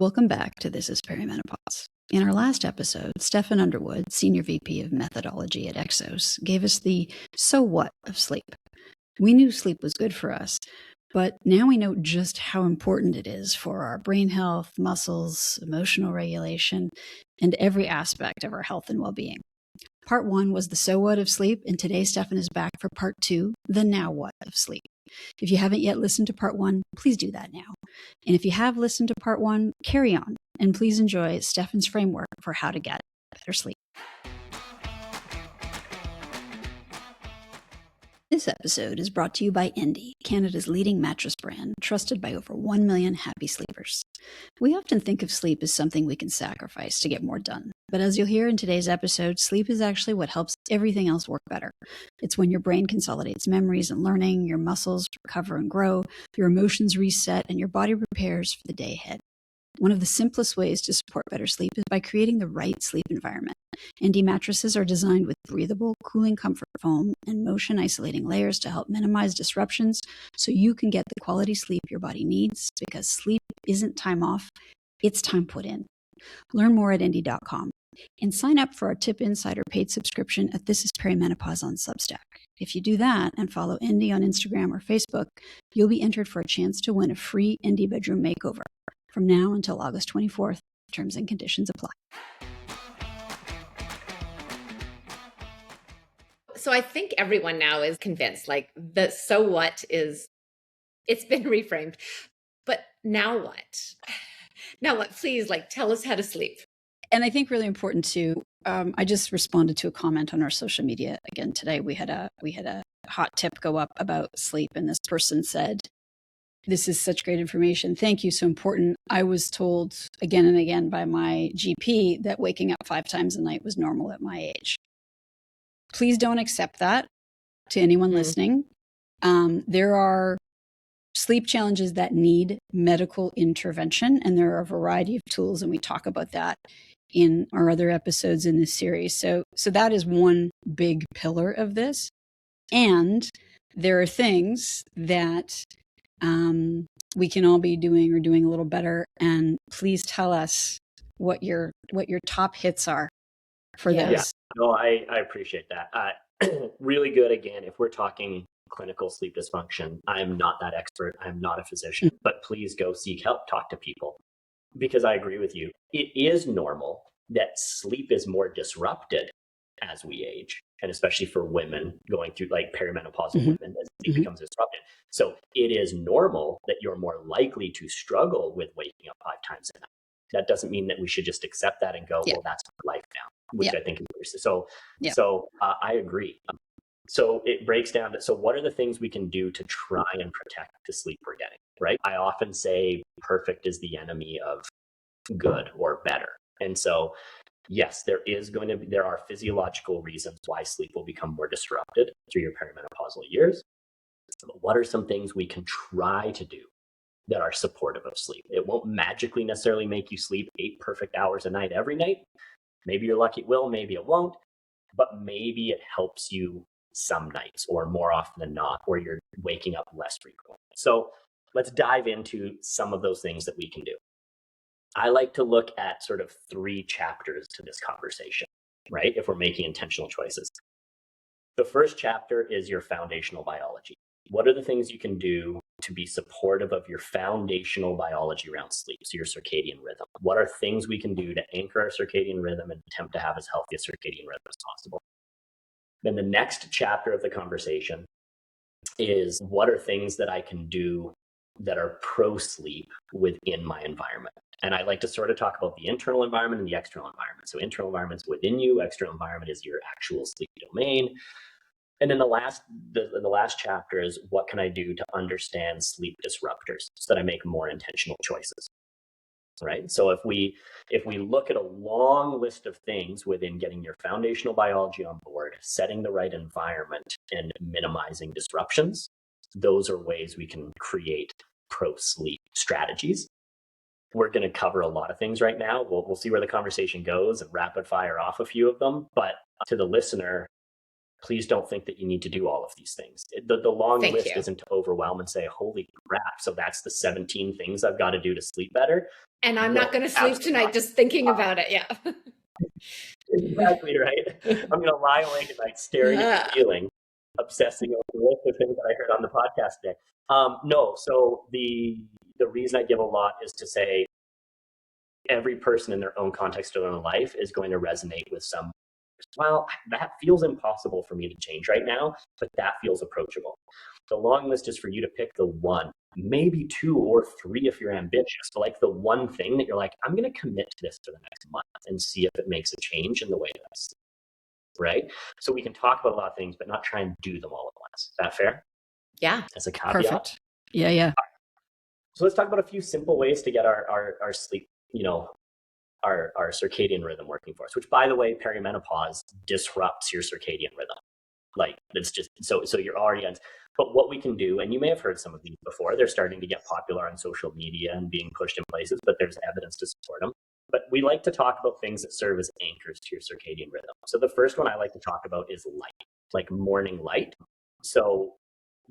Welcome back to This is Perimenopause. In our last episode, Stefan Underwood, Senior VP of Methodology at Exos, gave us the so what of sleep. We knew sleep was good for us, but now we know just how important it is for our brain health, muscles, emotional regulation, and every aspect of our health and well-being. Part 1 was the so what of sleep, and today Stefan is back for part 2, the now what of sleep. If you haven't yet listened to part 1, please do that now. And if you have listened to part 1, carry on, and please enjoy Stefan's framework for how to get better sleep. This episode is brought to you by Endy, Canada's leading mattress brand, trusted by over 1 million happy sleepers. We often think of sleep as something we can sacrifice to get more done. But as you'll hear in today's episode, sleep is actually what helps everything else work better. It's when your brain consolidates memories and learning, your muscles recover and grow, your emotions reset, and your body prepares for the day ahead. One of the simplest ways to support better sleep is by creating the right sleep environment. Endy mattresses are designed with breathable, cooling comfort foam and motion isolating layers to help minimize disruptions so you can get the quality sleep your body needs, because sleep isn't time off, it's time put in. Learn more at endy.com and sign up for our Tip Insider paid subscription at This is Perimenopause on Substack. If you do that and follow Endy on Instagram or Facebook, you'll be entered for a chance to win a free Endy bedroom makeover. From now until August 24th, terms and conditions apply. So I think everyone now is convinced, like the so what is, it's been reframed, but now what? Now what? Please, like, tell us how to sleep. And I think really important too, I just responded to a comment on our social media again today. We had a hot tip go up about sleep, and this person said, "This is such great information. Thank you. So important. I was told again and again by my GP that waking up 5 times a night was normal at my age." Please don't accept that to anyone listening. There are sleep challenges that need medical intervention, and there are a variety of tools, and we talk about that in our other episodes in this series. So that is one big pillar of this. And there are things that we can all be doing or doing a little better. And please tell us what your top hits are for those. Yeah, no, I appreciate that. Really good. Again, if we're talking clinical sleep dysfunction, I'm not that expert. I'm not a physician, but please go seek help, talk to people, because I agree with you. It is normal that sleep is more disrupted as we age, and especially for women going through like perimenopausal women, as sleep becomes disrupted. So it is normal that you're more likely to struggle with waking up 5 times a night. That doesn't mean that we should just accept that and go, well, that's my life now, which I think is so. So I agree. So it breaks down to, so what are the things we can do to try and protect the sleep we're getting, right? I often say perfect is the enemy of good or better. And so, yes, there are physiological reasons why sleep will become more disrupted through your perimenopausal years. But what are some things we can try to do that are supportive of sleep? It won't magically necessarily make you sleep 8 perfect hours a night every night. Maybe you're lucky it will, maybe it won't, but maybe it helps you some nights, or more often than not, or you're waking up less frequently. So let's dive into some of those things that we can do. I like to look at sort of 3 chapters to this conversation, right? If we're making intentional choices. The first chapter is your foundational biology. What are the things you can do to be supportive of your foundational biology around sleep, so your circadian rhythm? What are things we can do to anchor our circadian rhythm and attempt to have as healthy a circadian rhythm as possible? Then the next chapter of the conversation is, what are things that I can do that are pro-sleep within my environment? And I like to sort of talk about the internal environment and the external environment. So internal environment's within you, external environment is your actual sleep domain. And then the last chapter is, what can I do to understand sleep disruptors so that I make more intentional choices? Right. So if we look at a long list of things within getting your foundational biology on board, setting the right environment, and minimizing disruptions, those are ways we can create pro-sleep strategies. We're going to cover a lot of things right now. We'll see where the conversation goes and rapid fire off a few of them. But to the listener, please don't think that you need to do all of these things. The long Thank list you. isn't to overwhelm and say, holy crap, so that's the 17 things I've got to do to sleep better. And I'm No, not going to sleep absolutely tonight not. just thinking about it. Yeah. Exactly right. I'm going to lie awake at night staring at the ceiling, obsessing over the list of things that I heard on the podcast today. No, so the reason I give a lot is to say every person in their own context of their own life is going to resonate with some. Well, that feels impossible for me to change right now, but that feels approachable. The long list is for you to pick the one, maybe two or three if you're ambitious, but like the one thing that you're like, I'm going to commit to this for the next month and see if it makes a change in the way that I sleep. Right? So we can talk about a lot of things, but not try and do them all at once. Is that fair? Yeah. As a caveat. Perfect. Yeah. So let's talk about a few simple ways to get our sleep, our circadian rhythm working for us, which, by the way, perimenopause disrupts your circadian rhythm. Like, it's just so you're already on. But what we can do, and you may have heard some of these before, they're starting to get popular on social media and being pushed in places, but there's evidence to support them. But we like to talk about things that serve as anchors to your circadian rhythm. So the first one I like to talk about is light, like morning light. So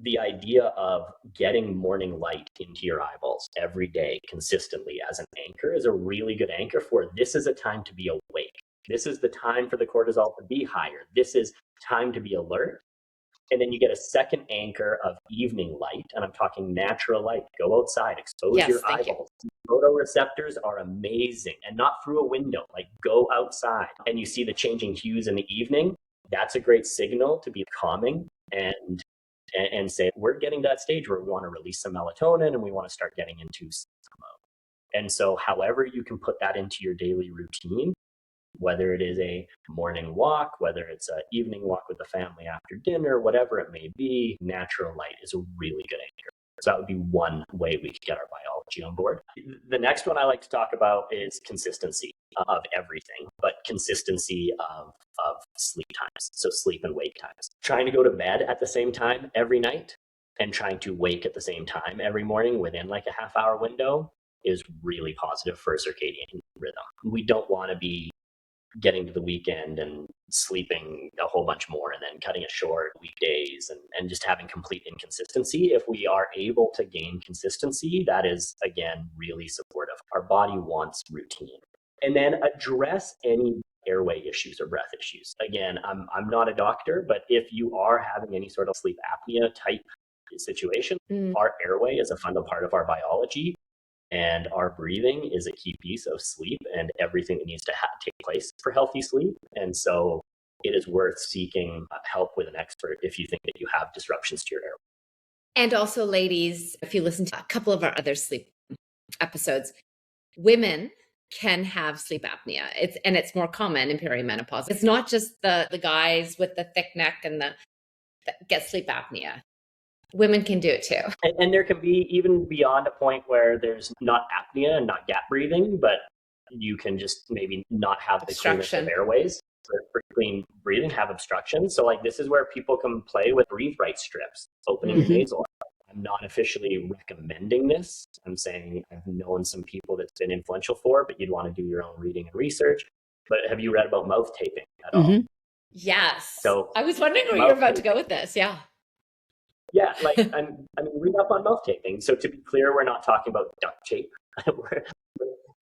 the idea of getting morning light into your eyeballs every day consistently as an anchor is a really good anchor for this is a time to be awake. This is the time for the cortisol to be higher. This is time to be alert. And then you get a second anchor of evening light, and I'm talking natural light. Go outside, expose your eyeballs. Photoreceptors are amazing, and not through a window. Like, go outside and you see the changing hues in the evening. That's a great signal to be calming and say, we're getting to that stage where we want to release some melatonin and we want to start getting into sleep mode. And so however you can put that into your daily routine, whether it is a morning walk, whether it's an evening walk with the family after dinner, whatever it may be, natural light is a really good anchor. So that would be one way we could get our biology on board. The next one I like to talk about is consistency of everything, but consistency of sleep times. So sleep and wake times. Trying to go to bed at the same time every night and trying to wake at the same time every morning within like a half-hour window is really positive for a circadian rhythm. We don't want to be getting to the weekend and sleeping a whole bunch more and then cutting it short weekdays and just having complete inconsistency. If we are able to gain consistency, that is, again, really supportive. Our body wants routine. And then address any airway issues or breath issues. Again, I'm not a doctor, but if you are having any sort of sleep apnea type situation, our airway is a fundamental part of our biology. And our breathing is a key piece of sleep and everything that needs to take place for healthy sleep. And so it is worth seeking help with an expert if you think that you have disruptions to your airway. And also, ladies, if you listen to a couple of our other sleep episodes, women can have sleep apnea. It's more common in perimenopause. It's not just the guys with the thick neck and that get sleep apnea. Women can do it too. And there can be even beyond a point where there's not apnea and not gap breathing, but you can just maybe not have the cleanest of airways. For clean breathing, have obstruction. So like this is where people can play with breathe right strips, opening your nasal. I'm not officially recommending this. I'm saying I've known some people that's been influential for it, but you'd want to do your own reading and research. But have you read about mouth taping at all? Yes. So I was wondering where you're about to go with this. Yeah. Yeah, like I mean, read up on mouth taping. So to be clear, we're not talking about duct tape.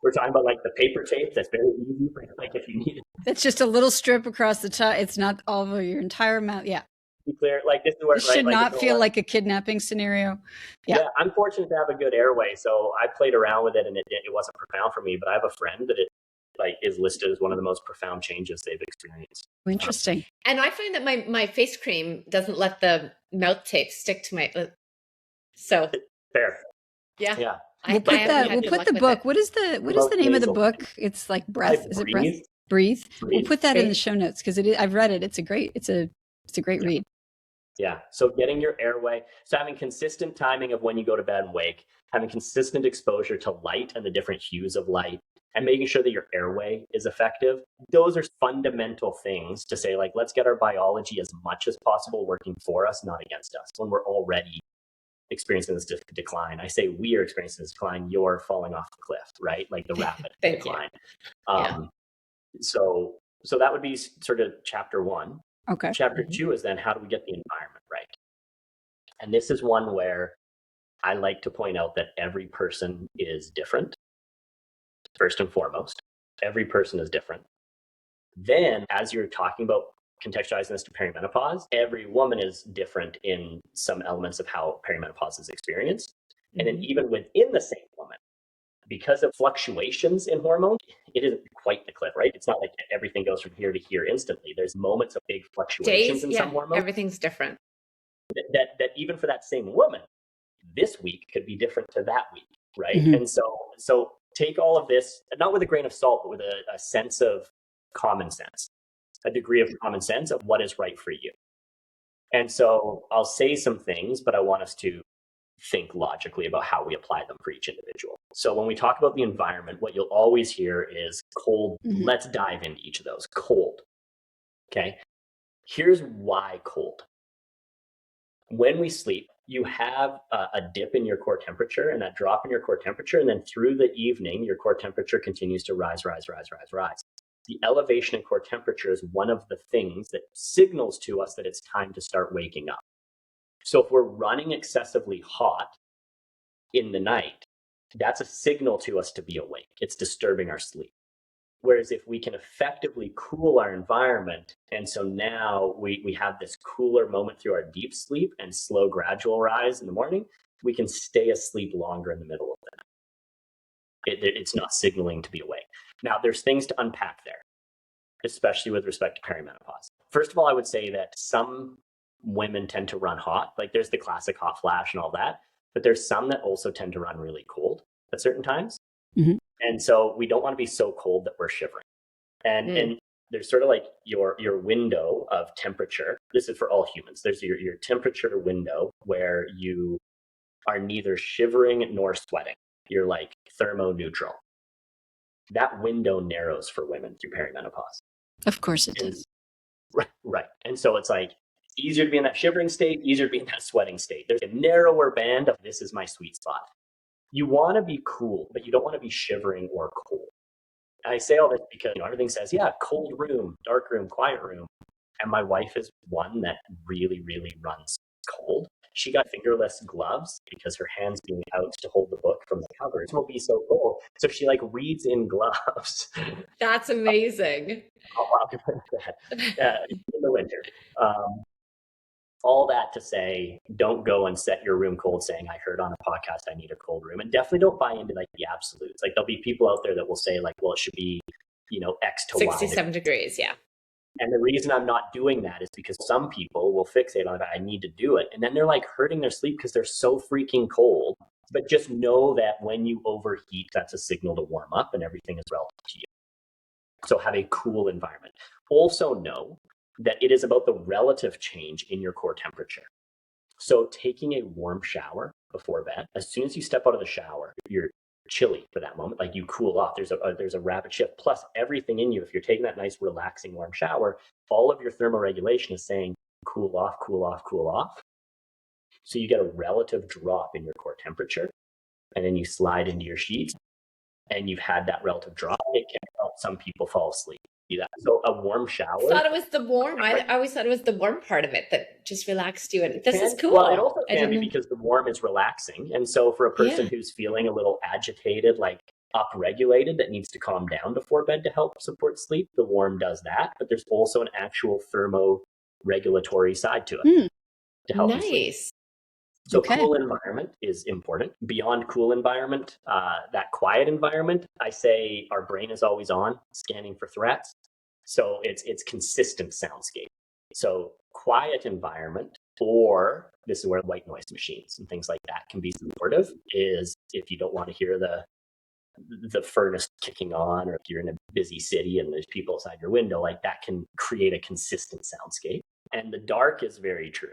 we're talking about like the paper tape that's very easy for like if you need it. It's just a little strip across the top. It's not all over your entire mouth. Yeah. Be clear, like this is where it should not feel like a kidnapping scenario. Yeah, I'm fortunate to have a good airway, so I played around with it, and it wasn't profound for me. But I have a friend that it like is listed as one of the most profound changes they've experienced. Interesting. And I find that my face cream doesn't let the mouth tape stick to my so fair. Yeah. We'll put the book. What is the name of the book? It's like breath. Is it breath? Breathe. We'll put that in the show notes because I've read it. It's a great read. Yeah. So getting your airway, so having consistent timing of when you go to bed and wake, having consistent exposure to light and the different hues of light, and making sure that your airway is effective. Those are fundamental things to say, like, let's get our biology as much as possible working for us, not against us. When we're already experiencing this decline, I say we are experiencing this decline, you're falling off the cliff, right? Like the rapid decline. So that would be sort of chapter one. Okay. Chapter 2 is then how do we get the environment right? And this is one where I like to point out that every person is different, first and foremost. Every person is different. Then, as you're talking about contextualizing this to perimenopause, every woman is different in some elements of how perimenopause is experienced. And then even within the same woman, because of fluctuations in hormones, it isn't quite the cliff, right? It's not like everything goes from here to here instantly. There's moments of big fluctuations in some hormones. Everything's different. That even for that same woman, this week could be different to that week, right? And so take all of this, not with a grain of salt, but with a sense of common sense, a degree of common sense of what is right for you. And so I'll say some things, but I want us to think logically about how we apply them for each individual. So when we talk about the environment, what you'll always hear is cold. Let's dive into each of those. Cold. Okay. Here's why cold. When we sleep, you have a dip in your core temperature and that drop in your core temperature. And then through the evening, your core temperature continues to rise. The elevation in core temperature is one of the things that signals to us that it's time to start waking up. So if we're running excessively hot in the night, that's a signal to us to be awake. It's disturbing our sleep. Whereas if we can effectively cool our environment, and so now we have this cooler moment through our deep sleep and slow gradual rise in the morning, we can stay asleep longer in the middle of the night. It's not signaling to be awake. Now, there's things to unpack there, especially with respect to perimenopause. First of all, I would say that some women tend to run hot. Like there's the classic hot flash and all that, but there's some that also tend to run really cold at certain times. And so we don't want to be so cold that we're shivering. And there's sort of like your window of temperature. This is for all humans. There's your temperature window where you are neither shivering nor sweating. You're like thermoneutral. That window narrows for women through perimenopause. Of course it does. Right. And so it's like easier to be in that shivering state, easier to be in that sweating state. There's a narrower band of this is my sweet spot. You want to be cool, but you don't want to be shivering or cold. And I say all this because everything says, cold room, dark room, quiet room. And my wife is one that really, really runs cold. She got fingerless gloves because her hands being out to hold the book from the covers will be so cold. So she reads in gloves. That's amazing. I'll give her that in the winter. All that to say, don't go and set your room cold saying, I heard on a podcast I need a cold room. And definitely don't buy into the absolutes. There'll be people out there that will say well, it should be, X to 67 degrees. Yeah. And the reason I'm not doing that is because some people will fixate on that. I need to do it. And then they're hurting their sleep because they're so freaking cold. But just know that when you overheat, that's a signal to warm up and everything is relative to you. So have a cool environment. Also know that it is about the relative change in your core temperature. So taking a warm shower before bed, as soon as you step out of the shower, you're chilly for that moment, you cool off. There's a rapid shift. Plus everything in you, if you're taking that nice, relaxing, warm shower, all of your thermoregulation is saying cool off, cool off, cool off. So you get a relative drop in your core temperature, and then you slide into your sheets, and you've had that relative drop. It can help some people fall asleep. So a warm shower. I thought it was the warm. I always thought it was the warm part of it that just relaxed you. And this is cool. Well, it also can be because the warm is relaxing. And so for a person who's feeling a little agitated, upregulated, that needs to calm down before bed to help support sleep, the warm does that. But there's also an actual thermoregulatory side to it to help you sleep. So cool environment is important. Beyond cool environment, that quiet environment, I say our brain is always on, scanning for threats. So it's consistent soundscape. So quiet environment, or this is where white noise machines and things like that can be supportive, is if you don't want to hear the furnace kicking on, or if you're in a busy city and there's people outside your window, that can create a consistent soundscape. And the dark is very true.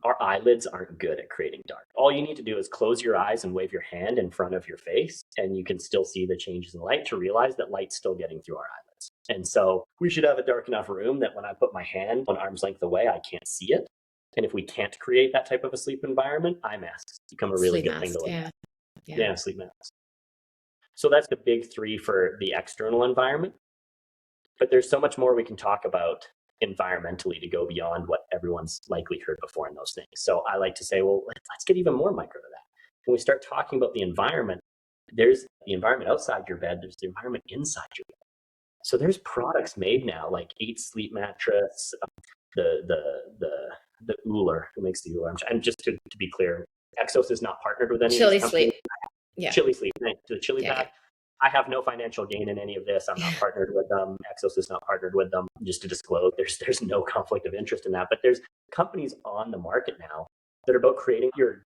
Our eyelids aren't good at creating dark. All you need to do is close your eyes and wave your hand in front of your face, and you can still see the changes in light to realize that light's still getting through our eyelids. And so we should have a dark enough room that when I put my hand an arm's length away, I can't see it. And if we can't create that type of a sleep environment, eye masks become a really good thing to look at. Yeah, sleep masks. So that's the big three for the external environment. But there's so much more we can talk about environmentally to go beyond what everyone's likely heard before in those things. So I like to say, well, let's get even more micro to that. When we start talking about the environment, there's the environment outside your bed, there's the environment inside your bed. So there's products made now like 8 Sleep mattress, the Uller, who makes the Uller. And just to be clear, Exos is not partnered with any Chili of these companies. Sleep. Yeah. Chili Sleep, the Chili Yeah, Pad. I have no financial gain in any of this. I'm not partnered with them. Exos is not partnered with them. Just to disclose, there's no conflict of interest in that. But there's companies on the market now that are about creating your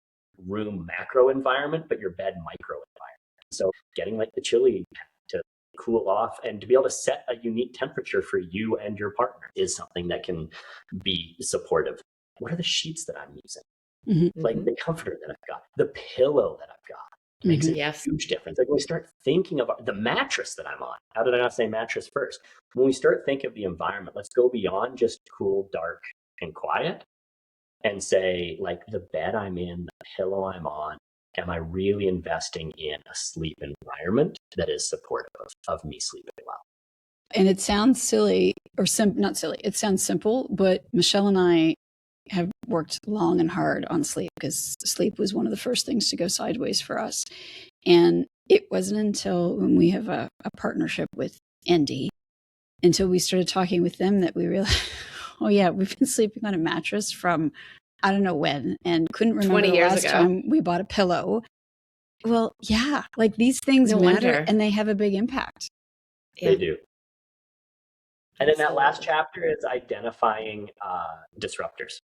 room macro environment, but your bed micro environment. So getting like the Chili Pad to cool off and to be able to set a unique temperature for you and your partner is something that can be supportive. What are the sheets that I'm using? Mm-hmm. Like the comforter that I've got, the pillow that I've got. Makes a huge difference. Like when we start thinking about the mattress that I'm on, how did I not say mattress first? When we start thinking of the environment, let's go beyond just cool, dark, and quiet and say, like, the bed I'm in, the pillow I'm on, am I really investing in a sleep environment that is supportive of me sleeping well? And it sounds silly, or not silly, it sounds simple, but Michelle and I have worked long and hard on sleep because sleep was one of the first things to go sideways for us. And it wasn't until when we have a partnership with Endy, until we started talking with them, that we realized, oh yeah, we've been sleeping on a mattress from I don't know when, and couldn't remember 20 the years last ago. time we bought a pillow. Well, yeah, like these things matter wonder. and they have a big impact. They do. And then that last chapter is identifying disruptors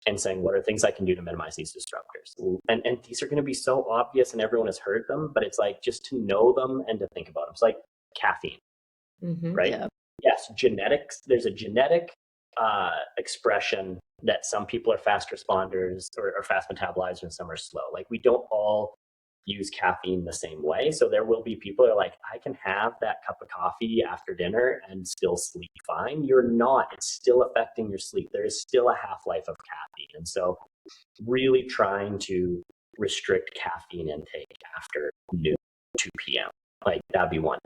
and saying, what are things I can do to minimize these disruptors? And these are going to be so obvious and everyone has heard them, but it's like just to know them and to think about them. It's like caffeine, right? Yeah. Yes, genetics. There's a genetic expression that some people are fast responders or fast metabolizers and some are slow. Like we don't all use caffeine the same way. So there will be people that are like, I can have that cup of coffee after dinner and still sleep fine. You're not. It's still affecting your sleep. There is still a half-life of caffeine. And so really trying to restrict caffeine intake after noon, 2 p.m. Like that'd be one.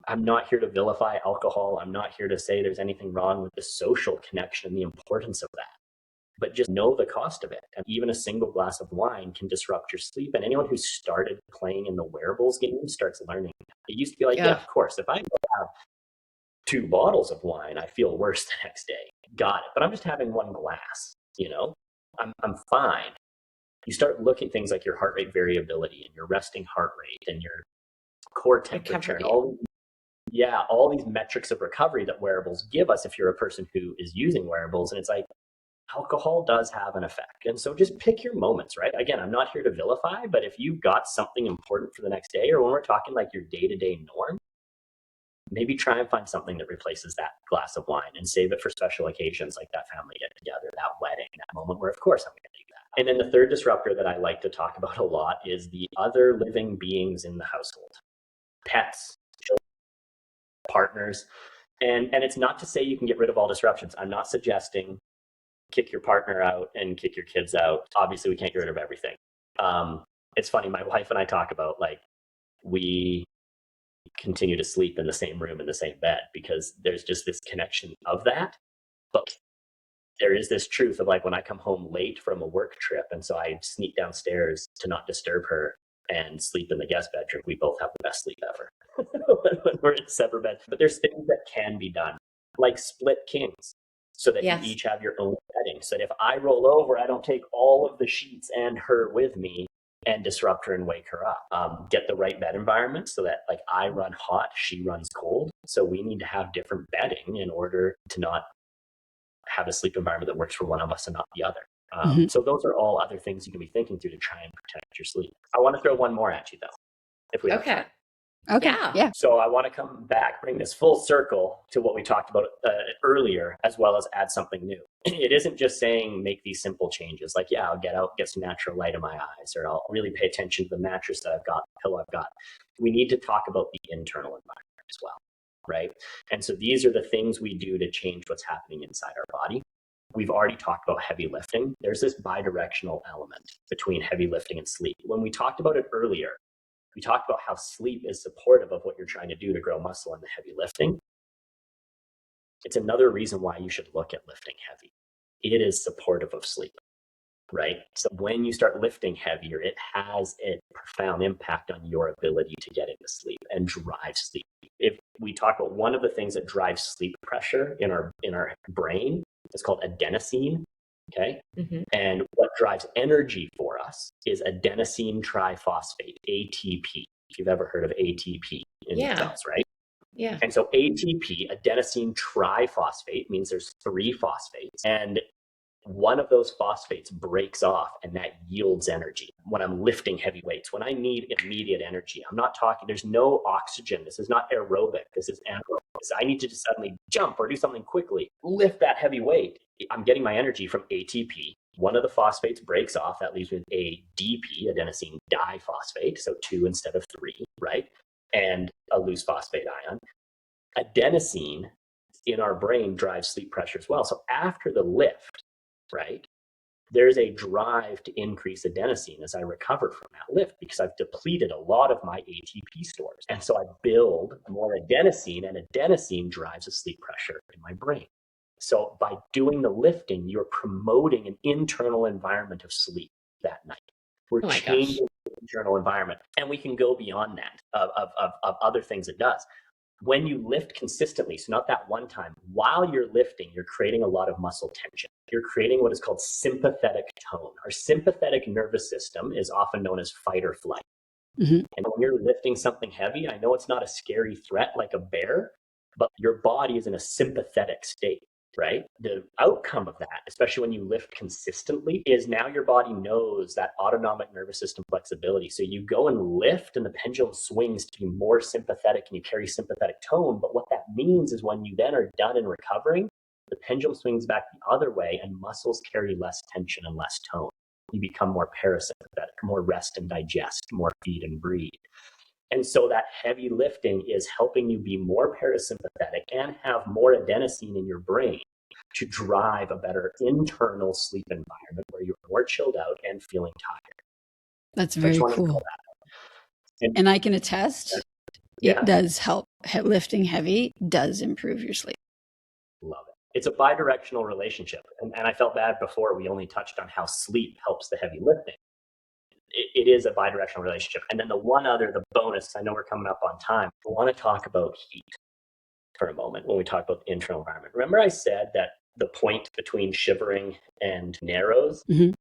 I'm not here to vilify alcohol. I'm not here to say there's anything wrong with the social connection and the importance of that. But just know the cost of it. And even a single glass of wine can disrupt your sleep. And anyone who started playing in the wearables game starts learning. It used to be like, yeah, of course, if I have 2 bottles of wine, I feel worse the next day. Got it. But I'm just having 1 glass, you know, I'm fine. You start looking at things like your heart rate variability and your resting heart rate and your core temperature and all these metrics of recovery that wearables give us if you're a person who is using wearables. And it's like, alcohol does have an effect. And so just pick your moments, right? Again, I'm not here to vilify, but if you've got something important for the next day, or when we're talking like your day-to-day norm, maybe try and find something that replaces that glass of wine and save it for special occasions like that family get together, that wedding, that moment where of course I'm going to do that. And then the third disruptor that I like to talk about a lot is the other living beings in the household. Pets, children, partners. And it's not to say you can get rid of all disruptions. I'm not suggesting kick your partner out and kick your kids out. Obviously, we can't get rid of everything. It's funny, my wife and I talk about like we continue to sleep in the same room in the same bed because there's just this connection of that. But there is this truth of like when I come home late from a work trip and so I sneak downstairs to not disturb her and sleep in the guest bedroom, we both have the best sleep ever when we're in separate beds. But there's things that can be done, like split kings, so that you each have your own bedding. So that if I roll over, I don't take all of the sheets and her with me and disrupt her and wake her up. Get the right bed environment so that like I run hot, she runs cold. So we need to have different bedding in order to not have a sleep environment that works for one of us and not the other. So those are all other things you can be thinking through to try and protect your sleep. I want to throw one more at you though, if we have time. Okay. Yeah. So I want to come back, bring this full circle to what we talked about earlier, as well as add something new. It isn't just saying make these simple changes. Like, yeah, I'll get out, get some natural light in my eyes, or I'll really pay attention to the mattress that I've got, the pillow I've got. We need to talk about the internal environment as well, right? And so these are the things we do to change what's happening inside our body. We've already talked about heavy lifting. There's this bidirectional element between heavy lifting and sleep. When we talked about it earlier, we talked about how sleep is supportive of what you're trying to do to grow muscle in the heavy lifting. It's another reason why you should look at lifting heavy. It is supportive of sleep, right? So when you start lifting heavier, it has a profound impact on your ability to get into sleep and drive sleep. If we talk about one of the things that drives sleep pressure in our brain, it's called adenosine. Okay. Mm-hmm. And what drives energy for us is adenosine triphosphate, ATP. If you've ever heard of ATP in cells, right? Yeah. And so ATP, adenosine triphosphate, means there's 3 phosphates. And one of those phosphates breaks off and that yields energy when I'm lifting heavy weights. When I need immediate energy, I'm not talking, there's no oxygen. This is not aerobic. This is anaerobic. I need to just suddenly jump or do something quickly, lift that heavy weight. I'm getting my energy from ATP. One of the phosphates breaks off. That leaves me with ADP, adenosine diphosphate. So 2 instead of 3, right? And a loose phosphate ion. Adenosine in our brain drives sleep pressure as well. So after the lift, right, there's a drive to increase adenosine as I recover from that lift because I've depleted a lot of my ATP stores. And so I build more adenosine, and adenosine drives a sleep pressure in my brain. So by doing the lifting, you're promoting an internal environment of sleep that night. We're changing the internal environment. And we can go beyond that of other things it does. When you lift consistently, so not that one time, while you're lifting, you're creating a lot of muscle tension. You're creating what is called sympathetic tone. Our sympathetic nervous system is often known as fight or flight. Mm-hmm. And when you're lifting something heavy, I know it's not a scary threat like a bear, but your body is in a sympathetic state, right? The outcome of that, especially when you lift consistently, is now your body knows that autonomic nervous system flexibility. So you go and lift and the pendulum swings to be more sympathetic and you carry sympathetic tone. But what that means is when you then are done and recovering, the pendulum swings back the other way and muscles carry less tension and less tone. You become more parasympathetic, more rest and digest, more feed and breathe. And so that heavy lifting is helping you be more parasympathetic and have more adenosine in your brain to drive a better internal sleep environment where you're more chilled out and feeling tired. That's very cool. And I can attest, it does help. Lifting heavy does improve your sleep. Love it. It's a bidirectional relationship. And I felt bad before we only touched on how sleep helps the heavy lifting. It is a bidirectional relationship. And then the bonus, I know we're coming up on time. I want to talk about heat for a moment when we talk about the internal environment. Remember I said that the point between shivering and narrows, mm-hmm.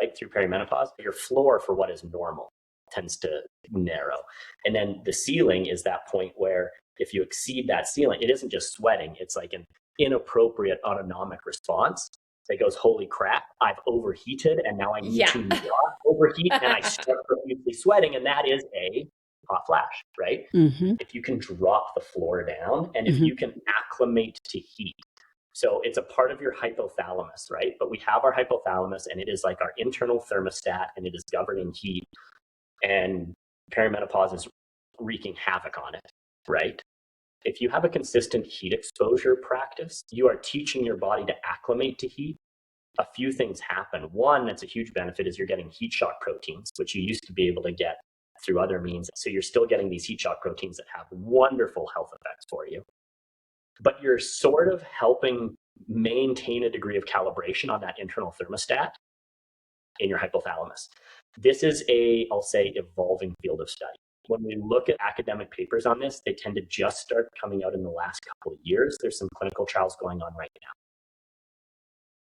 right, through perimenopause, your floor for what is normal tends to narrow. And then the ceiling is that point where if you exceed that ceiling, it isn't just sweating, it's like an inappropriate autonomic response. It goes, holy crap, I've overheated and now I need to not overheat and I start profusely sweating. And that is a hot flash, right? Mm-hmm. If you can drop the floor down and if you can acclimate to heat. So it's a part of your hypothalamus, right? But we have our hypothalamus and it is like our internal thermostat and it is governing heat. And perimenopause is wreaking havoc on it, right? If you have a consistent heat exposure practice, you are teaching your body to acclimate to heat. A few things happen. One, that's a huge benefit, is you're getting heat shock proteins, which you used to be able to get through other means. So you're still getting these heat shock proteins that have wonderful health effects for you. But you're sort of helping maintain a degree of calibration on that internal thermostat in your hypothalamus. This is I'll say, evolving field of study. When we look at academic papers on this, they tend to just start coming out in the last couple of years. There's some clinical trials going on right now.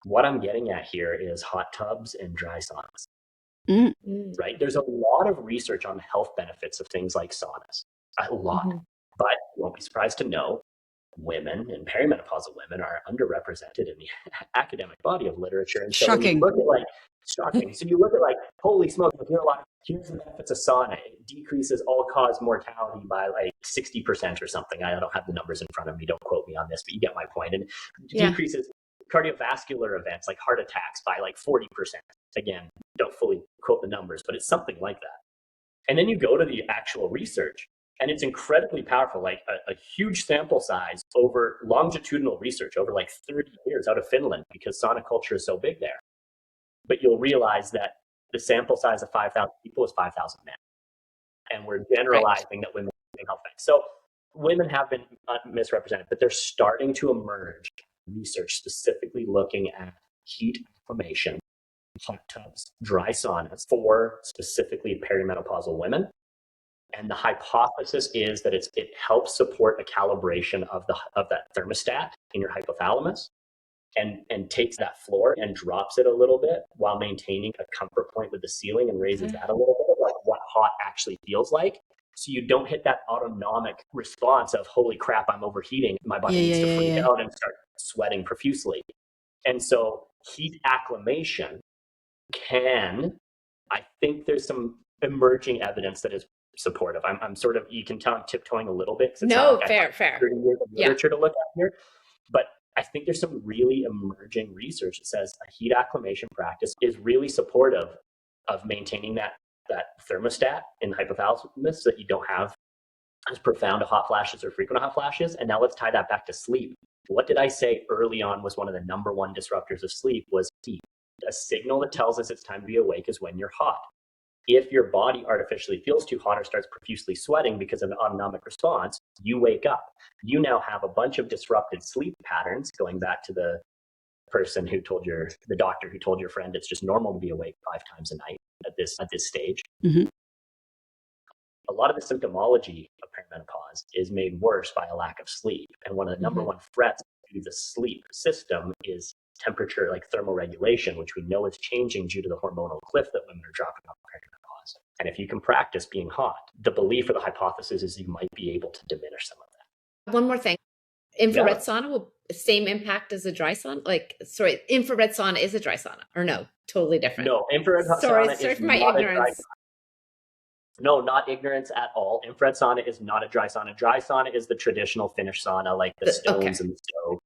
What I'm getting at here is hot tubs and dry saunas, right? There's a lot of research on the health benefits of things like saunas, a lot. Mm-hmm. But you won't be surprised to know women and perimenopausal women are underrepresented in the academic body of literature. And so shocking. When you look at shocking. So you look at holy smoke, here's the benefits of sauna. It decreases all-cause mortality by 60% or something. I don't have the numbers in front of me. Don't quote me on this, but you get my point. And decreases cardiovascular events like heart attacks by 40%. Again, don't fully quote the numbers, but it's something like that. And then you go to the actual research, and it's incredibly powerful, a huge sample size over longitudinal research over 30 years out of Finland, because sauna culture is so big there. But you'll realize that the sample size of 5,000 people is 5,000 men. And we're generalizing that women have health effects. So women have been misrepresented, but they're starting to emerge research specifically looking at heat inflammation, hot tubs, dry saunas for specifically perimenopausal women. And the hypothesis is that it helps support a calibration of that thermostat in your hypothalamus, and takes that floor and drops it a little bit while maintaining a comfort point with the ceiling and raises that a little bit, like what hot actually feels like. So you don't hit that autonomic response of, holy crap, I'm overheating. My body needs to freak out and start sweating profusely. And so heat acclimation I think there's some emerging evidence that is supportive. I'm sort of, you can tell I'm tiptoeing a little bit. No, fair. 30 years of literature to look at here. But I think there's some really emerging research that says a heat acclimation practice is really supportive of maintaining that thermostat in the hypothalamus so that you don't have as profound hot flashes or frequent hot flashes. And now let's tie that back to sleep. What did I say early on was one of the number one disruptors of sleep was heat. A signal that tells us it's time to be awake is when you're hot. If your body artificially feels too hot or starts profusely sweating because of an autonomic response, you wake up. You now have a bunch of disrupted sleep patterns, going back to the person who told the doctor who told your friend it's just normal to be awake 5 times a night at this stage. Mm-hmm. A lot of the symptomology of perimenopause is made worse by a lack of sleep. And one of the number one threats to the sleep system is temperature, like thermoregulation, which we know is changing due to the hormonal cliff that women are dropping off perimenopause. And if you can practice being hot, the belief or the hypothesis is you might be able to diminish some of that. One more thing. Infrared sauna will same impact as a dry sauna? Infrared sauna is a dry sauna, or no? Totally different. No, infrared sauna is for my not ignorance. a dry sauna. No, not ignorance at all. Infrared sauna is not a dry sauna. Dry sauna is the traditional Finnish sauna, like the stones and the stove.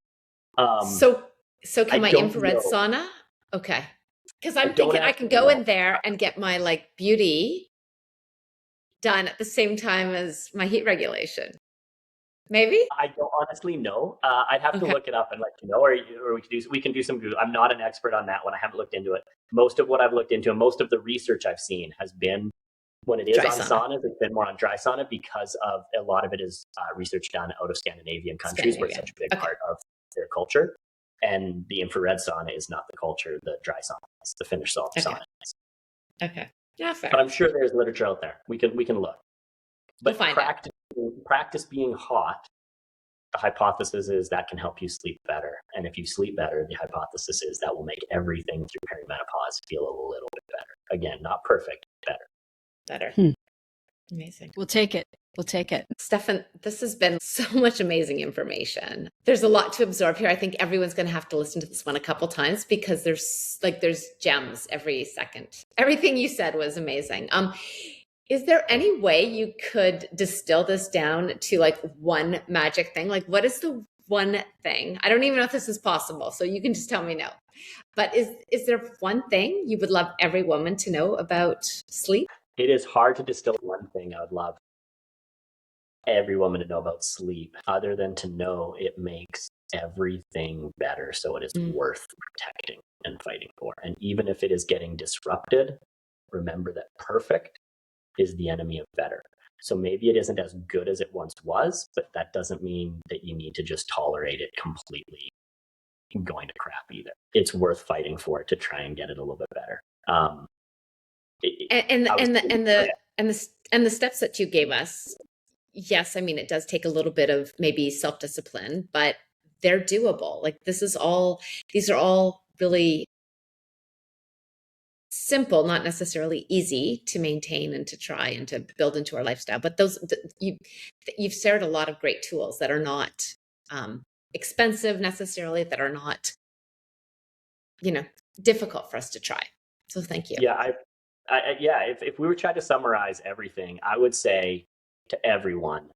So can my infrared sauna? Okay. Because I'm thinking I can go in there and get my beauty done at the same time as my heat regulation. Maybe? I don't honestly know. I'd have to look it up and let you know, or we can do some Google. I'm not an expert on that one. I haven't looked into it. Most of what I've looked into and most of the research I've seen has been, when it is dry on saunas, it's been more on dry sauna because of a lot of it is research done out of Scandinavian countries where it's such a big part of their culture. And the infrared sauna is not the culture, the dry sauna. It's the Finnish sauna. Okay. Yeah, fair. But I'm sure there's literature out there. We can look. But practice being hot, the hypothesis is that can help you sleep better. And if you sleep better, the hypothesis is that will make everything through perimenopause feel a little bit better. Again, not perfect, better. Amazing. We'll take it. Stefan, this has been so much amazing information. There's a lot to absorb here. I think everyone's going to have to listen to this one a couple times because there's gems every second. Everything you said was amazing. Is there any way you could distill this down to one magic thing? What is the one thing? I don't even know if this is possible, so you can just tell me no. But is there one thing you would love every woman to know about sleep? It is hard to distill one thing I would love every woman to know about sleep, other than to know it makes everything better. So it is worth protecting and fighting for. And even if it is getting disrupted, remember that perfect is the enemy of better. So maybe it isn't as good as it once was, but that doesn't mean that you need to just tolerate it completely going to crap either. It's worth fighting for it to try and get it a little bit better. The steps that you gave us, yes, I mean, it does take a little bit of maybe self-discipline, but they're doable. These are all really simple, not necessarily easy to maintain and to try and to build into our lifestyle. But you've shared a lot of great tools that are not expensive necessarily, that are not, difficult for us to try. So thank you. Yeah, if we were trying to summarize everything, I would say to everyone,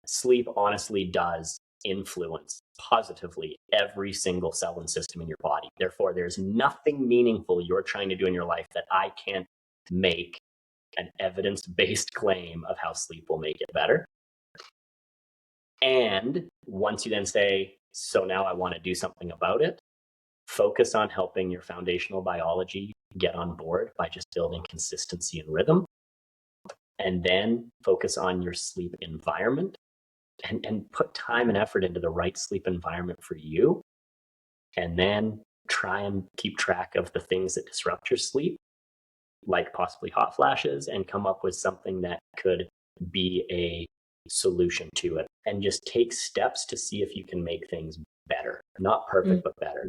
sleep honestly does influence positively every single cell and system in your body. Therefore, there's nothing meaningful you're trying to do in your life that I can't make an evidence-based claim of how sleep will make it better. And once you then say, so now I want to do something about it, focus on helping your foundational biology get on board by just building consistency and rhythm. And then focus on your sleep environment and put time and effort into the right sleep environment for you, and then try and keep track of the things that disrupt your sleep, like possibly hot flashes, and come up with something that could be a solution to it, and just take steps to see if you can make things better. Not perfect, but better.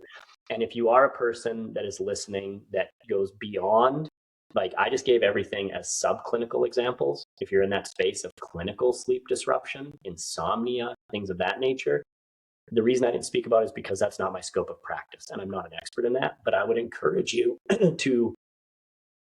And if you are a person that is listening that goes beyond, like I just gave everything as subclinical examples. If you're in that space of clinical sleep disruption, insomnia, things of that nature, the reason I didn't speak about it is because that's not my scope of practice and I'm not an expert in that. But I would encourage you to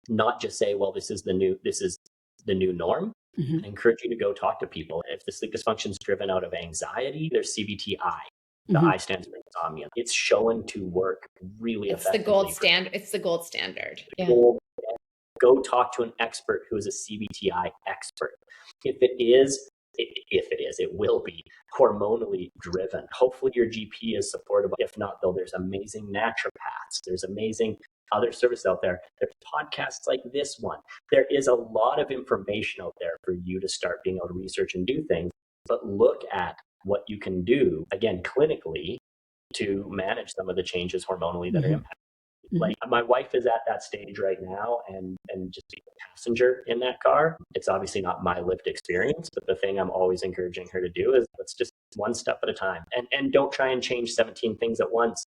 not just say, well, this is the new norm. I encourage you to go talk to people. If the sleep dysfunction is driven out of anxiety, there's CBT-I. The I stands for insomnia. It's shown to work really effectively. It's the gold standard. It's the gold standard. Yeah. Go talk to an expert who is a CBT-I expert. If it will be hormonally driven. Hopefully your GP is supportive. If not, though, there's amazing naturopaths. There's amazing other services out there. There's podcasts like this one. There is a lot of information out there for you to start being able to research and do things, but look at what you can do, again, clinically, to manage some of the changes hormonally that are impacting. Like my wife is at that stage right now, and just being a passenger in that car, it's obviously not my lived experience, but the thing I'm always encouraging her to do is let's just one step at a time, and don't try and change 17 things at once,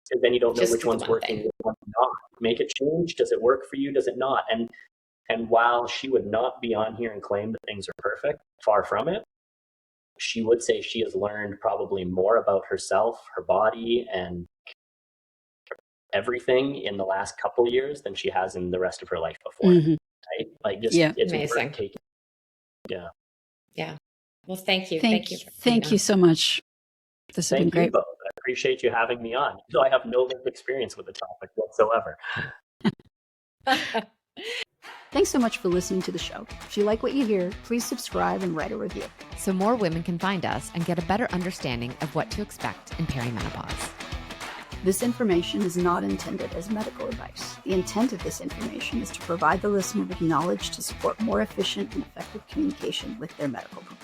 because then you don't know which one's working, which one's not. Make it change. Does it work for you? Does it not? And while she would not be on here and claim that things are perfect, far from it, she would say she has learned probably more about herself, her body, and everything in the last couple of years than she has in the rest of her life before. Right? Like just it's amazing. Yeah. Well, thank you. Thank you so much. This has been great. You both. I appreciate you having me on. So I have no lived experience with the topic whatsoever. Thanks so much for listening to the show. If you like what you hear, please subscribe and write a review, so more women can find us and get a better understanding of what to expect in perimenopause. This information is not intended as medical advice. The intent of this information is to provide the listener with knowledge to support more efficient and effective communication with their medical provider.